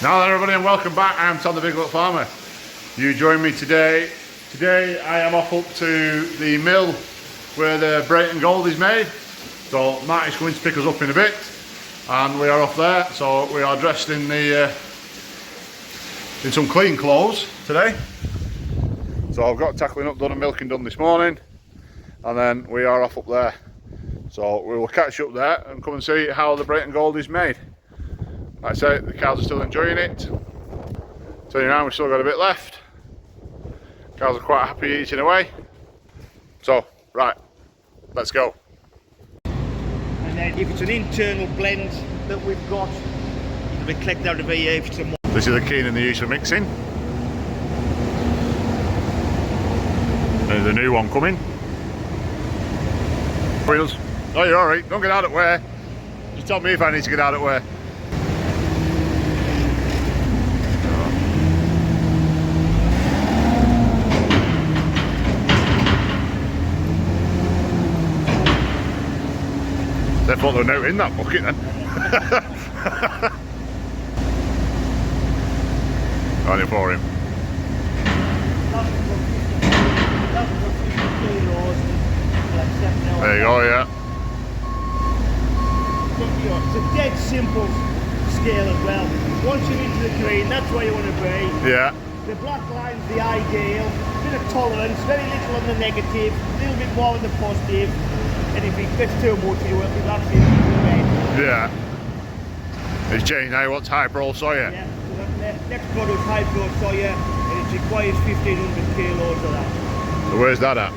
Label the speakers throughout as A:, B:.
A: Now then everybody, and welcome back. I'm Tom the Big Lot Farmer. You join me today. Today I am off up to the mill where the Brayton gold is made. So Matt is going to pick us up in a bit and we are off there. So we are dressed in some clean clothes today. So I've got tackling up done and milking done this morning, and then we are off up there. So we will catch you up there and come and see how the Brayton gold is made. Like I say, the cows are still enjoying it. Tell you now, we've still got a bit left. Cows are quite happy eating away. So, right, let's go.
B: And then if it's an internal blend that we've got, it'll be collected out of here if it's a...
A: This is the Keenan they use for mixing. There's a new one coming. Wheels. Oh, you're alright, don't get out of the way. Just tell me if I need to get out of the way. They thought there was no in that bucket then. Only for him. There you go, yeah.
B: It's a dead simple scale as well. Once you're into the green, that's where you want to be.
A: Yeah.
B: The black line's the ideal. Bit of tolerance, very little on the negative, a little bit more on the positive. And if it gets too much, you will be actually red.
A: Yeah. It's changed now, what's high pro soya?
B: Yeah, so that next product's high pro soya, and it requires 1,500 kilos of that.
A: So where's that at?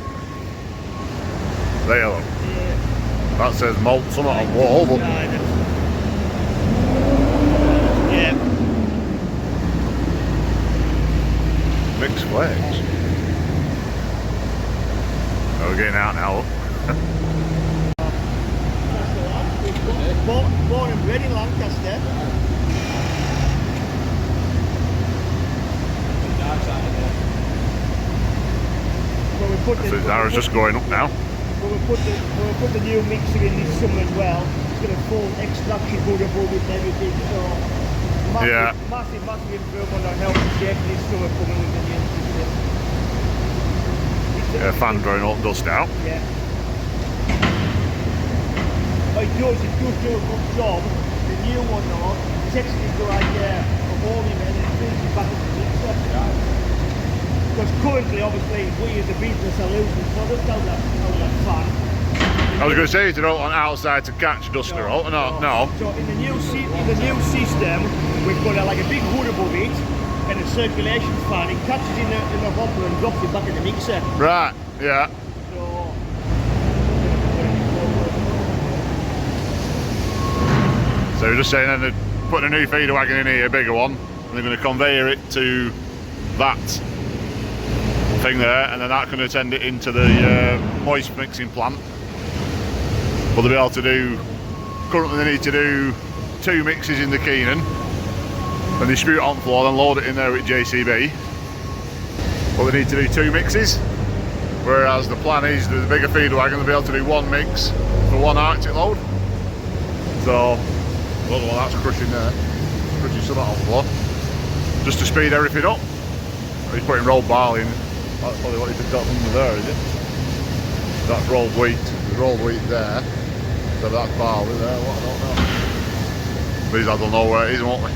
A: There, look.
B: Yeah.
A: That says malt something on the wall, but...
B: Yeah.
A: Mixed flakes. Oh, we're getting out now, look.
B: Born and bred in Lancaster.
A: The arrow's just going up now.
B: We'll put the new mixer in this summer as well. It's got a full extraction good above it and everything. So massive improvement on health and safety this summer coming with the new system.
A: Yeah, fan drawing all the dust out.
B: Yeah. It does do a good job. The new one though, takes it into like a holding and it brings it back into the mixer. Because currently, obviously, we as a business are losing product out of that fan.
A: I was going to say, you don't want outside to catch dust or all. No.
B: So in the new system, we've got like a big hood above it and a circulation fan. It catches in the hopper and drops it back in the mixer.
A: Right, yeah. So we're just saying then they're putting a new feeder wagon in here, a bigger one, and they're going to conveyor it to that thing there, and then that's going to send it into the moist mixing plant. But they'll be able to do, currently they need to do 2 mixes in the Keenan, and distribute it on the floor, then load it in there with JCB. But they need to do 2 mixes, whereas the plan is with the bigger feeder wagon they'll be able to do 1 mix for 1 Arctic load. So, I don't know what that's crushing there, crushing some of that on the floor, just to speed everything up. He's putting rolled barley in. That's probably what he's got under there, is it? That's rolled wheat. There's rolled wheat there. So that's barley there, what I don't know. These lads will know where it is, won't they?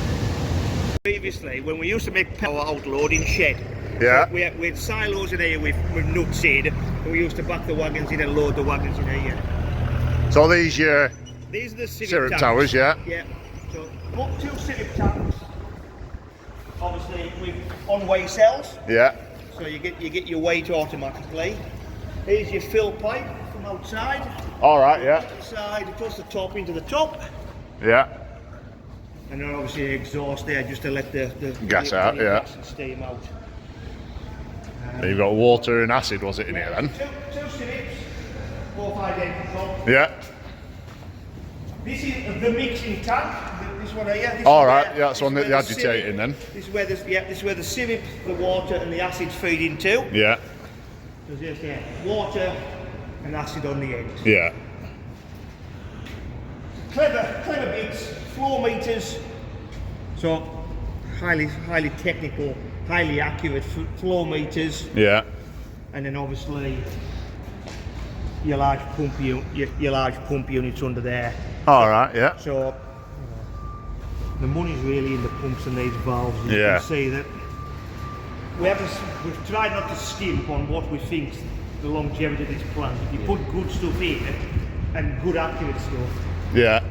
B: Previously, when we used to make power outloading shed,
A: yeah.
B: We had silos in here with nuts in, and we used to back the wagons in and load the wagons in here.
A: So these are
B: the
A: syrup towers, yeah?
B: Yeah. So, 2 syrup tanks, obviously with on-way cells.
A: Yeah.
B: So you get your weight automatically. Here's your fill pipe from outside.
A: Alright, yeah.
B: Inside, across the top into the top.
A: Yeah.
B: And then obviously exhaust there just to let the
A: gas out, yeah.
B: Gas and steam out.
A: You've got water and acid, was it, in here then?
B: Two syrups, 4 or 5 day control.
A: Yeah.
B: This is the mixing tank. This one here.
A: Alright, yeah, that's one that you're agitating then.
B: This is where the syrup, the water and the acids feed into.
A: Yeah.
B: So there's water and acid on the end.
A: Yeah.
B: Clever bits, flow meters. So highly technical, highly accurate flow meters,
A: Yeah.
B: and then obviously your large pump units under there.
A: All right. Yeah.
B: So the money's really in the pumps and these valves. You
A: Yeah.
B: can see that we've tried not to skimp on what we think the longevity of this plant. If you put good stuff in and good accurate stuff,
A: Yeah.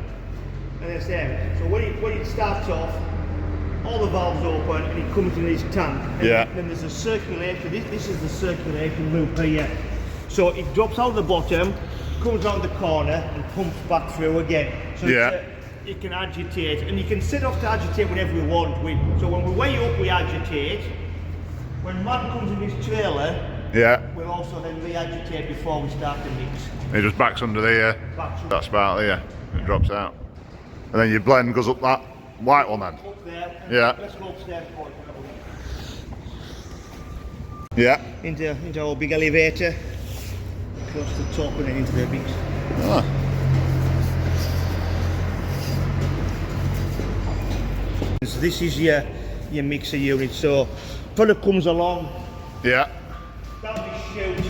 B: and it's there. So when it starts off, all the valves open and it comes into this tank. And
A: Yeah.
B: then there's a circulation. This is the circulation loop here. So it drops out the bottom, comes around the corner and pumps back through again. So
A: Yeah.
B: it can agitate, and you can set off to agitate whenever we want. So when we weigh up, we agitate. When Matt comes in his trailer,
A: Yeah.
B: we'll also then re-agitate before we start the mix.
A: It just backs under the
B: Back to
A: that spout there. It drops out, and then your blend goes up that white one then.
B: up there.
A: Yeah.
B: Let's go upstairs for it.
A: Yeah.
B: Into our big elevator, across the top and then into the mix.
A: Ah.
B: So this is your mixer unit. So product comes along
A: Yeah.
B: down this chute.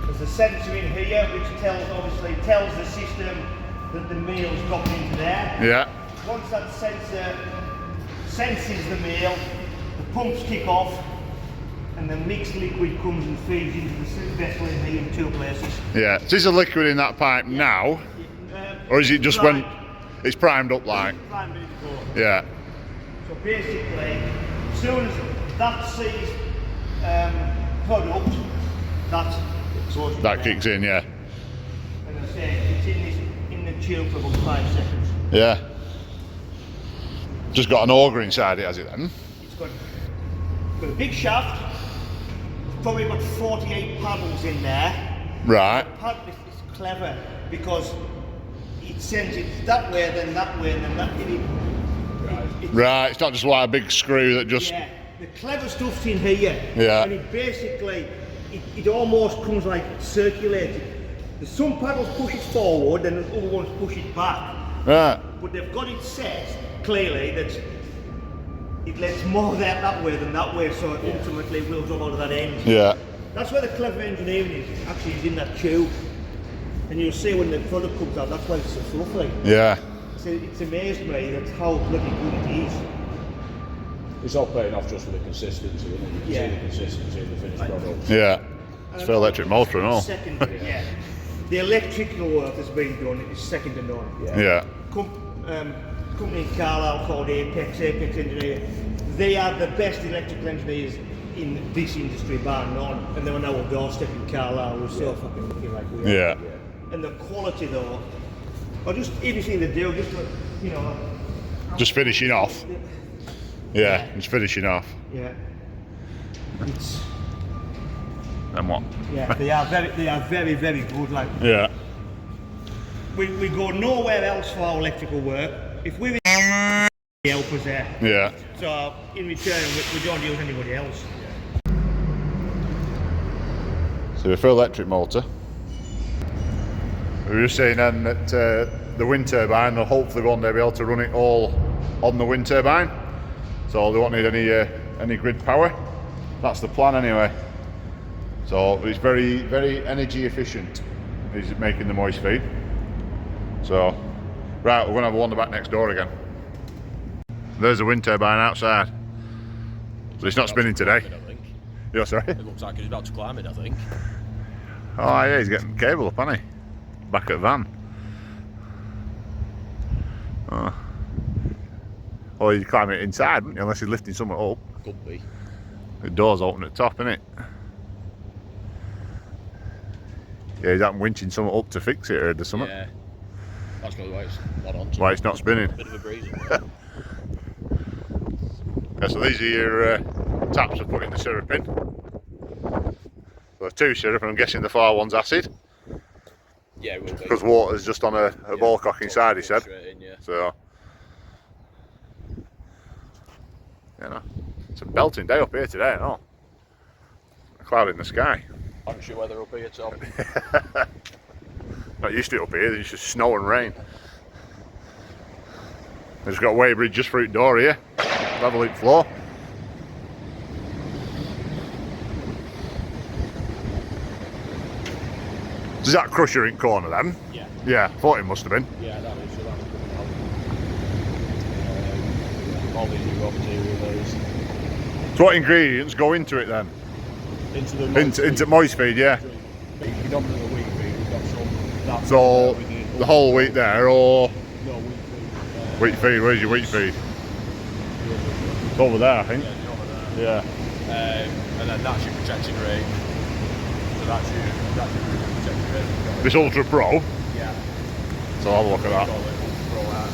B: There's a sensor in here which tells the system that the meal's dropped into there.
A: Yeah.
B: Once that sensor senses the meal, the pumps kick off, and the mixed liquid comes and feeds into the vessel in here in two places.
A: Yeah. So is there liquid in that pipe now, or is it just when it's primed up like?
B: Primed ready to go.
A: Yeah.
B: So basically, as soon as that sees product,
A: That kicks in. Yeah.
B: And I say it's in the tube for about 5 seconds.
A: Yeah. Just got an auger inside it, has it then?
B: It's got a big shaft, probably about 48 paddles in there.
A: Right.
B: It's clever because it sends it that way, then that way, and then that way.
A: Right. It's not just like a big screw that just.
B: Yeah, the clever stuff's in here.
A: Yeah.
B: And it basically, it almost comes like circulated. There's some paddles push it forward and the other ones push it back.
A: Right.
B: But they've got it set clearly that it lets more that way than that way, so it ultimately will drop out of that end.
A: Yeah.
B: That's where the clever engineering is, actually is in that tube. And you'll see when the product comes out, that's why it's so fluffy.
A: Yeah.
B: It's amazed me that how bloody good it is.
C: It's all paying off just for the consistency, isn't it? You can see the consistency of the finished product.
A: Yeah. It's for electric motor and all.
B: Secondary, yeah. The electrical work that's been done is second to none.
A: Yeah.
B: Company in Carlisle called Apex Engineer. They are the best electrical engineers in this industry, bar none. And they were now a doorstep in Carlisle. We're so fucking lucky like we are.
A: Yeah.
B: And the quality though, or just everything they do, just you know.
A: Just finishing off. Yeah. Just finishing off.
B: Yeah. It's
A: And what?
B: yeah. They are very very good. Like
A: Yeah.
B: we go nowhere else for our electrical work. If we help us there.
A: Yeah.
B: So in return, we don't use anybody else.
A: So we're for electric motor. We were just saying then that the wind turbine, they'll hopefully one day be able to run it all on the wind turbine. So they won't need any grid power. That's the plan anyway. So it's very, very energy efficient. Is making the moist feed. So, right, we're going to have a wander back next door again. There's the wind turbine outside. So it's not spinning today.
C: I think.
A: Yeah, sorry.
C: It looks like he's about to climb it, I think.
A: Oh yeah, he's getting cable up, hasn't he? Back at the van. Oh, you'd climb it inside, wouldn't you? Unless he's lifting something up.
C: Could be.
A: The door's open at the top, isn't it? Yeah, he's out winching something up to fix it or something.
C: Yeah. That's probably why it's not on.
A: Why it's not spinning.
C: Bit of a breeze.
A: Yeah, so these are your taps for putting the syrup in. So there's 2 syrup, and I'm guessing the far one's acid.
C: Yeah, it will be.
A: Because water's just on a ball cock inside, he said.
C: Straight in, yeah.
A: So, you know, it's a belting day up here today, no? A cloud in the sky.
C: Aren't you weather up here, Tom?
A: Not used to it up here, it's just snow and rain. We've just got a weighbridge just through the door here. revolute flow. Is that crusher in corner then?
C: Yeah.
A: Yeah, thought it must have been.
C: Yeah, that is, so that's coming out. All the new raw material there is.
A: So what ingredients go into it then?
C: Into the moist
A: Into moist feed, yeah.
C: Predominantly wheat feed, we've got some. That's
A: So the whole wheat there, or
C: no wheat feed.
A: wheat feed? Where's your wheat feed? It's over there, I think.
C: Yeah, it's over there.
A: Yeah.
C: And then that's your protecting rate. So that's your protecting rate.
A: This Ultra Pro.
C: Yeah.
A: So I'll have a look at that.
C: Call it Ultra Pro Art.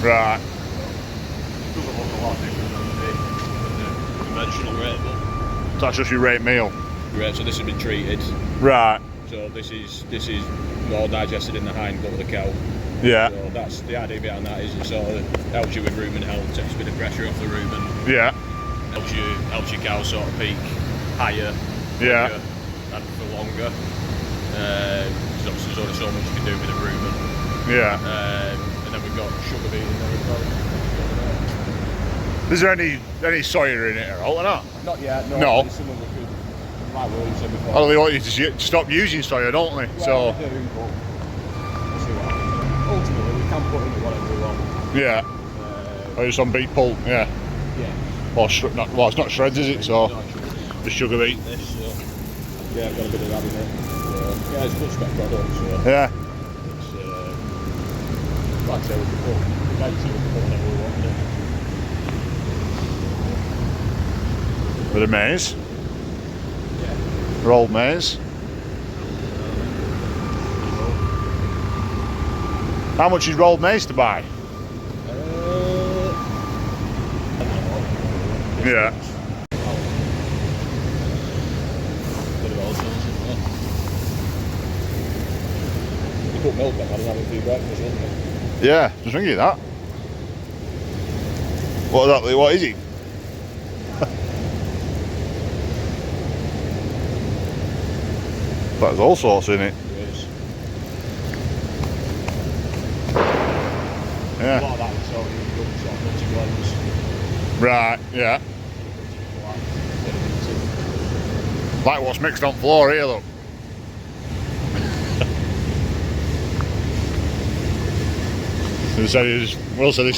A: Right.
C: Doesn't look a lot different than the conventional rate, but
A: So that's just your rate meal.
C: right, so this has been treated.
A: Right.
C: So this is more digested in the hind gut of the cow.
A: Yeah.
C: So that's the idea behind that, is it sort of helps you with rumen health, takes a bit of pressure off the rumen,
A: Yeah.
C: helps your cow sort of peak higher,
A: Yeah.
C: quicker and for longer. Because obviously there's only so much you can do with a rumen.
A: Yeah.
C: And then we've got sugar beet in there as well.
A: Is there any soya in it at all or not?
C: Not yet, no.
A: No.
C: Some of the food, like what you said before.
A: Oh, they want you to stop using soya, don't they?
C: Well,
A: So,
C: we do, but we'll see what happens. Ultimately, we can put in whatever we want.
A: yeah. Or some beet pulp, yeah.
C: Yeah.
A: Or well, it's not shreds, is it? So,
C: No, it should be
A: the sugar beet.
C: this, so. Yeah, I've got a bit of that in it. So, yeah, it's a good spec product, so
A: Yeah.
C: it's, like I say, we can put whatever we want in it.
A: Bit of maize.
C: Yeah.
A: Rolled maize. How much is rolled maize to buy? Yeah.
C: Bit of all sorts, isn't it? You put milk on that and have it for your breakfast, wouldn't you?
A: Yeah, just thinking that. What is it? There's all sorts in it.
C: There is. A
A: Yeah.
C: lot of that is sort of nutty blends.
A: Right, yeah. Like what's mixed on floor here, look. They said this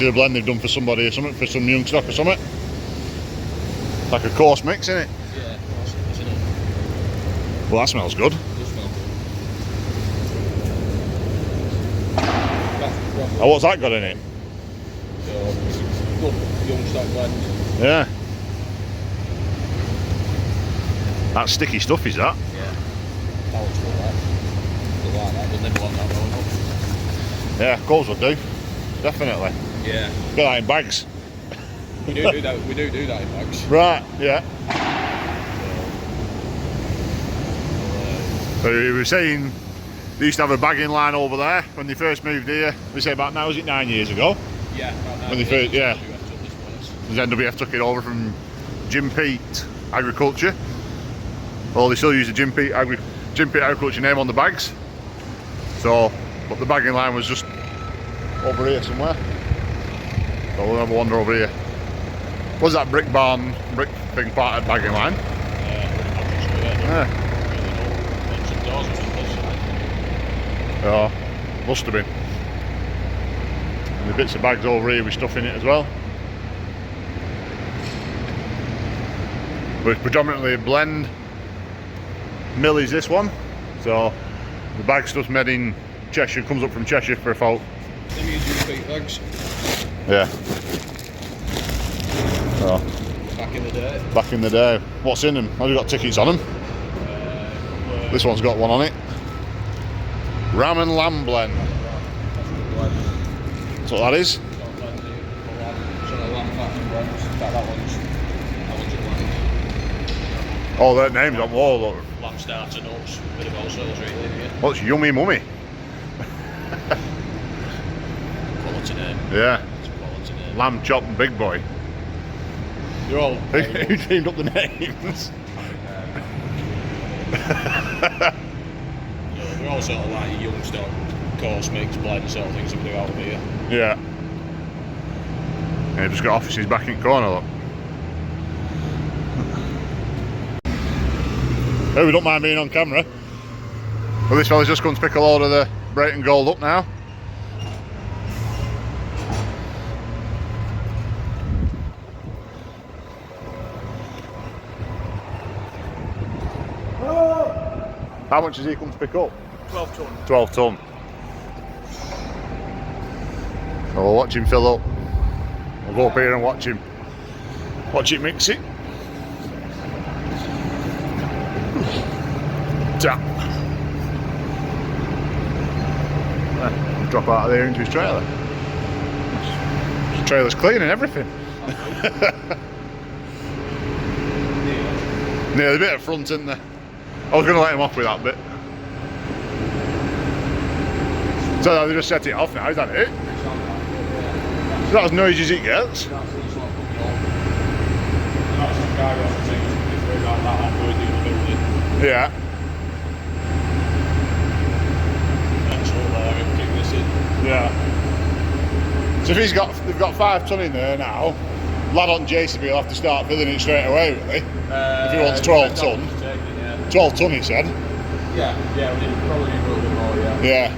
A: is a blend they've done for somebody or something, for some young stock or something. It's like a coarse mix, isn't it?
C: Yeah, isn't it?
A: Well, that smells good.
C: It does smell good.
A: Oh, what's that got in it?
C: So it's a good young stock blend.
A: Yeah. That's sticky stuff, is that?
C: Yeah. Balance for that. Look like that, they'll never want that going up.
A: Yeah, coals would do. Definitely.
C: Yeah.
A: Get that in bags.
C: We do that in bags.
A: Right, yeah. So you were saying they used to have a bagging line over there when they first moved here. We say about now, was it 9 years ago?
C: Yeah, about that.
A: When they first, yeah.
C: This
A: The NWF took it over from Jim Pete Agriculture. Well, they still use the Jim Pete Agriculture name on the bags. So, but the bagging line was just over here somewhere. So we'll have a wander over here. Was that brick thing part of the bagging line? Yeah. Oh, must have been. And the bits of bags over here with stuff in it as well. But it's predominantly a blend. Mill is this one. So the bag stuff's made in Cheshire, comes up from Cheshire for a fault.
C: Them use your feet bags.
A: Yeah. Oh,
C: Back in the day.
A: back in the day. What's in them? Have you got tickets on them? This one's got one on it. Ram and lamb blend. That's what that is. Oh, their names on wall. Look.
C: Lamb starter nuts, bit of all sorts right here.
A: What's yummy mummy?
C: Quality name.
A: Yeah.
C: It's a quality name.
A: Lamb chop and big boy.
C: They're all.
A: Who dreamed up the names?
C: They're all sort of like your young stock, coarse mix, blend sort of things that we do out of here.
A: Yeah. Yeah, just got offices back in corner, look. Oh, we don't mind being on camera. Well, this fella's just going to pick a load of the Brayton Gold up now. How much has he come to pick up?
B: 12 ton.
A: 12 ton. So we'll watch him fill up. We'll go up here and watch him. Watch it mix it. Tap. There, drop out of there into his trailer. His trailer's clean and everything. Near the bit at front, isn't there? I was going to let him off with that bit. So they just set it off now, is that it? Is that as noisy as it gets? Yeah. Yeah. So if they've got 5 ton in there now, lad on JCB will have to start filling it straight away, really. If he wants 12 ton. 12 ton, he said.
C: Yeah, we probably need a little bit more, yeah.
A: Yeah.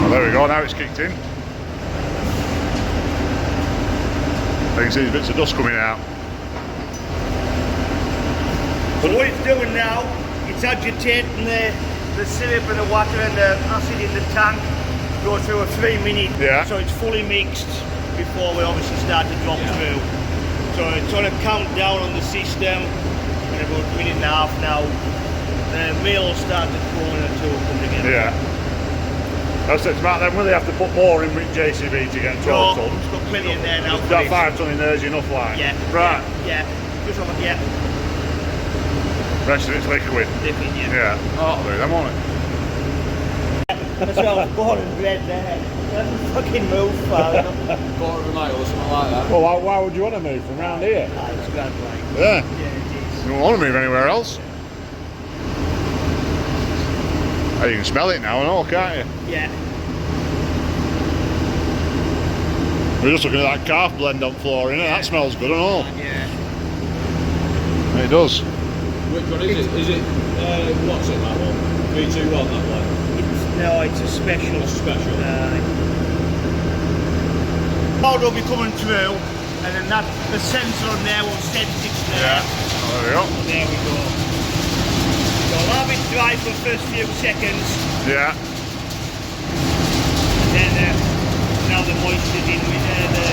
A: Well, there we go, now it's kicked in. I can see there's bits of dust coming out.
B: So what it's doing now, it's agitating the syrup and the water and the acid in the tank. Go through a 3-minute,
A: Yeah.
B: so it's fully mixed before we obviously start to drop through. So it's on a countdown on the system, and about a minute and a half now, the mill will start to pull and the two will come together.
A: Yeah. I said to Matt, then will they have to put more in with JCB to get 12
B: No,
A: ton?
B: it's got plenty in there now. for
A: That
B: this.
A: 5 ton in there is enough, like?
B: Yeah.
A: Right.
B: Yeah. Just on the, yeah.
A: Rest of it's liquid.
B: Dipping, yeah.
A: Yeah. Oh, that'll do them, won't it?
B: That's what I was born and bred there. Doesn't fucking move far enough.
C: Quarter of a mile or something like that.
A: Well, why would you want to move from round here?
B: It's grand, like.
A: Yeah.
B: Yeah, it is.
A: You don't want to move anywhere else. Oh, you can smell it now and all, can't you?
B: Yeah.
A: We're just looking at that calf blend on floor, innit? That smells good and all.
B: Yeah.
A: It does.
C: Which one is it? Is it, what's it, that one? 321, that one?
B: No, it's a special.
C: It's a special.
B: Powder will be coming through, and then the sensor on there will sense it's there.
A: Oh, there we go.
B: There we go. So I'll have it dry for the first few seconds,
A: Yeah.
B: and then now the moisture's in with the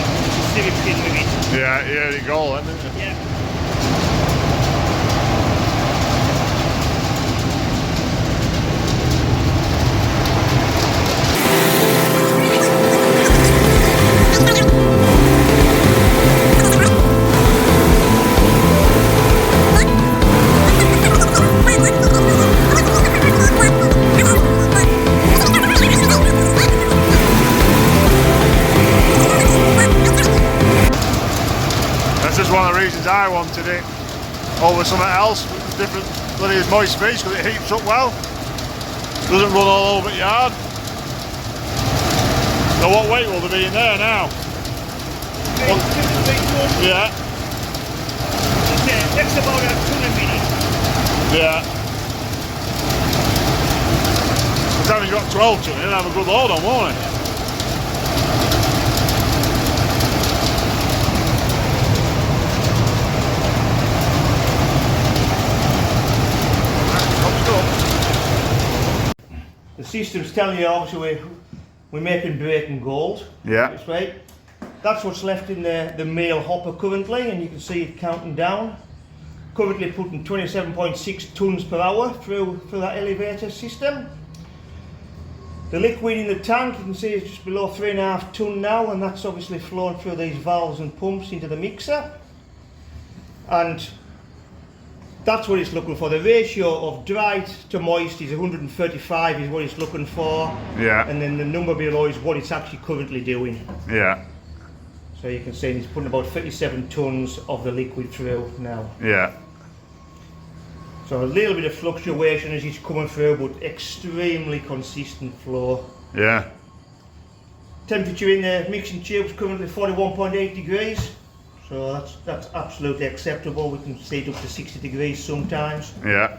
B: syrup's in with it.
A: Yeah, here you go then, isn't it?
B: Yeah.
A: That's just one of the reasons I wanted it over something else, different bloody moist speech, because it heats up well. Doesn't run all over the yard. So what weight will there be in there now? Yeah.
B: That's about a ton a minute.
A: Yeah. By the time he's got 12 ton, he'll have a good load on, won't he?
B: The system's telling you obviously we're making Brayton Gold.
A: Yeah.
B: That's right. That's what's left in the male hopper currently, and you can see it counting down. Currently putting 27.6 tons per hour through that elevator system. The liquid in the tank, you can see it's just below 3.5 ton now, and that's obviously flowing through these valves and pumps into the mixer. And that's what it's looking for. The ratio of dried to moist is 135 is what it's looking for.
A: Yeah.
B: And then the number below is what it's actually currently doing.
A: Yeah.
B: So you can see it's putting about 37 tons of the liquid through now.
A: Yeah.
B: So a little bit of fluctuation as it's coming through, but extremely consistent flow.
A: Yeah.
B: temperature in the mixing tube is currently 41.8 degrees. So that's absolutely acceptable. We can see it up to 60 degrees sometimes.
A: Yeah.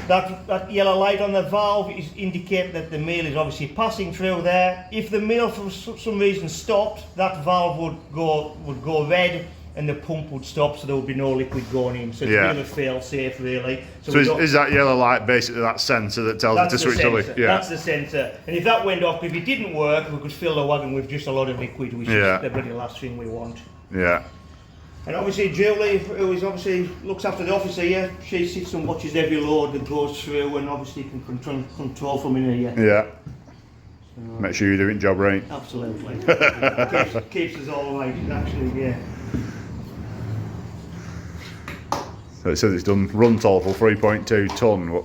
B: That yellow light on the valve is indicating that the meal is obviously passing through there. If the meal for some reason stopped, that valve would go red and the pump would stop, so there would be no liquid going in. So it's really fail safe, really.
A: So is that yellow light basically that sensor that tells it to switch the liquid? Yeah.
B: That's the sensor. And if that went off, if it didn't work, we could fill the wagon with just a lot of liquid, which is the bloody last thing we want.
A: Yeah.
B: And obviously Julie, who is obviously looks after the office here, she sits and watches every load that goes through and obviously can control from in here.
A: Yeah. So, make sure you're doing the job right.
B: Absolutely. keeps us all right, actually, yeah.
A: So it says it's done run total 3.2 tonne. What?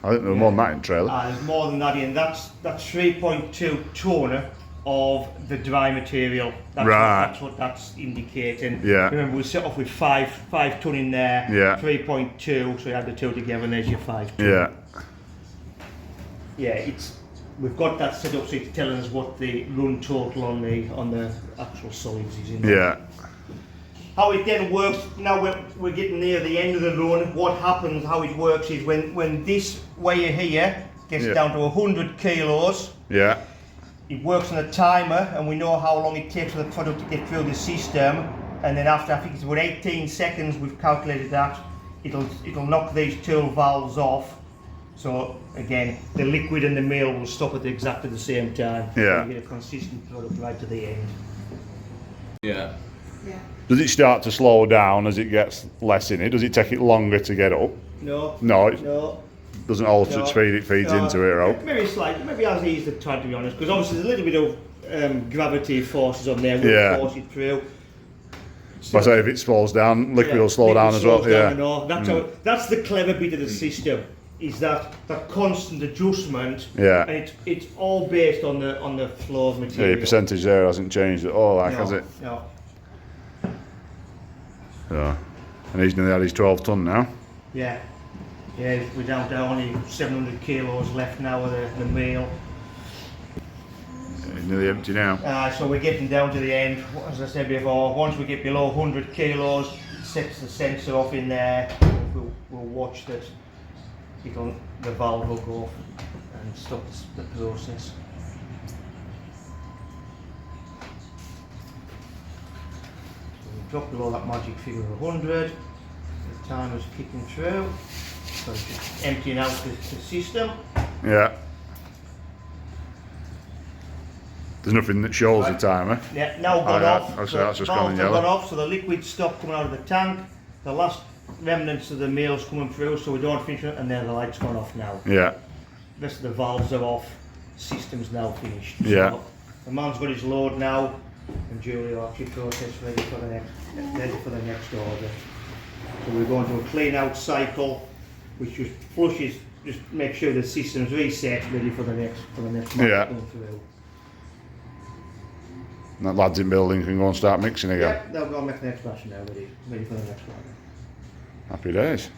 A: I think there was more than that in trailer.
B: There's more than that in. That's 3.2 tonne of the dry material. That's what that's indicating.
A: Yeah.
B: Remember, we set off with 5 tonne in there.
A: Yeah.
B: 3.2. So you add the two together, and there's your 5 tonne.
A: Yeah.
B: Yeah. We've got that set up so it's telling us what the run total on the actual solids is in there.
A: Yeah.
B: How it then works, now we're getting near the end of the run, what happens, how it works is when this wire here gets down to 100 kilos, it works on a timer and we know how long it takes for the product to get through the system, and then after, I think it's about 18 seconds, we've calculated that, it'll knock these two valves off. So again, the liquid and the meal will stop at exactly the same time.
A: Yeah.
B: So you get a consistent product right to the end.
C: Yeah.
A: Does it start to slow down as it gets less in it? Does it take it longer to get up?
B: No.
A: No, it
B: No.
A: doesn't alter its speed it feeds into it, right?
B: Maybe slightly, maybe as easy to try, to be honest, because obviously there's a little bit of gravity forces on there, will force it through. So,
A: But I say if it slows down, liquid will slow down as well.
B: That's the clever bit of the system, is that constant adjustment.
A: Yeah.
B: And it's all based on the flow of material.
A: Yeah, your percentage there hasn't changed at all, has it?
B: No.
A: So, and he's nearly had his 12 tonne now.
B: Yeah. Yeah, we're down to only 700 kilos left now of the meal.
A: He's nearly empty now.
B: So we're getting down to the end. As I said before, once we get below 100 kilos, it sets the sensor off in there. We'll watch that the valve will go off and stop the process. So we drop below that magic figure of 100. The timer's kicking through. So it's just emptying out the system.
A: Yeah. There's nothing that shows the timer.
B: Yeah, now gone off.
A: So
B: So
A: that's just gone in
B: valves have
A: yellow.
B: gone off, so the liquid stopped coming out of the tank. The last remnants of the meal's coming through, so we don't finish it, and then the light's gone off now.
A: Yeah.
B: The rest of the valves are off. System's now finished.
A: Yeah.
B: So the man's got his load now, and Julie will actually process ready for the next order. So we're going to a clean out cycle, which just flushes, just make sure the system's reset, ready for the next month going through.
A: And that lad's in building can go and start mixing again.
B: Yeah, they'll go and make the next batch now, ready for the next one.
A: Happy days.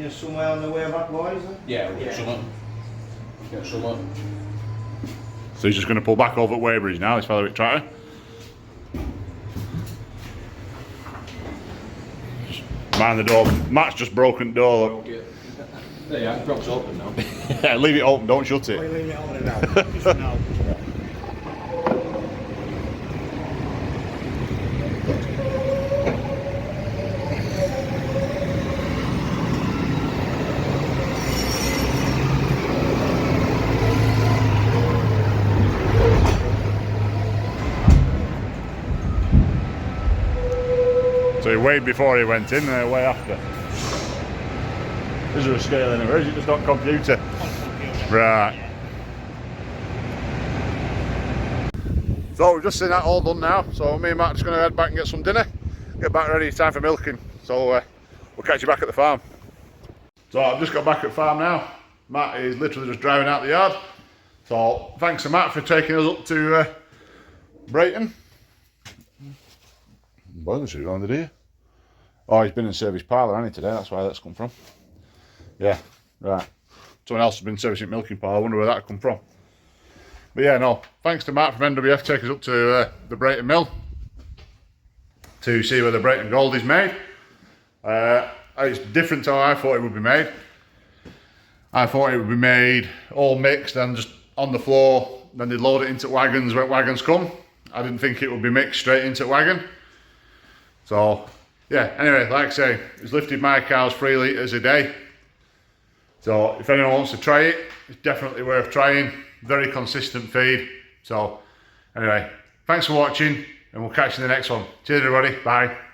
B: Somewhere on the way back, boys?
C: Yeah, we'll get some. Get some.
A: So he's just going to pull back over at Weybridge now, this fella with tractor. Mind the door. Matt's just broken the door. Look.
C: There you are, drops open now.
A: Yeah, leave it open, don't shut it.
B: Leave it on now. Just now.
A: So he weighed before he went in and weigh after. Is there a scale anywhere? Is it just on computer? Right. So we've just seen that all done now. So me and Matt are just going to head back and get some dinner. Get back ready, time for milking. So we'll catch you back at the farm. So I've just got back at farm now. Matt is literally just driving out the yard. So thanks to Matt for taking us up to Brayton. Boiler suit on the day. Oh, he's been in service parlour, hasn't he, today? That's where that's come from. Yeah, right. Someone else has been servicing milking parlour. I wonder where that come from. But yeah, no, thanks to Matt from NWF taking us up to the Brayton mill to see where the Brayton Gold is made. It's different to how I thought it would be made. I thought it would be made all mixed and just on the floor, then they'd load it into wagons when wagons come. I didn't think it would be mixed straight into wagon. So yeah, anyway, like I say, it's lifted my cows 3 litres a day. So if anyone wants to try it, it's definitely worth trying. Very consistent feed. So anyway, thanks for watching and we'll catch you in the next one. Cheers everybody, bye.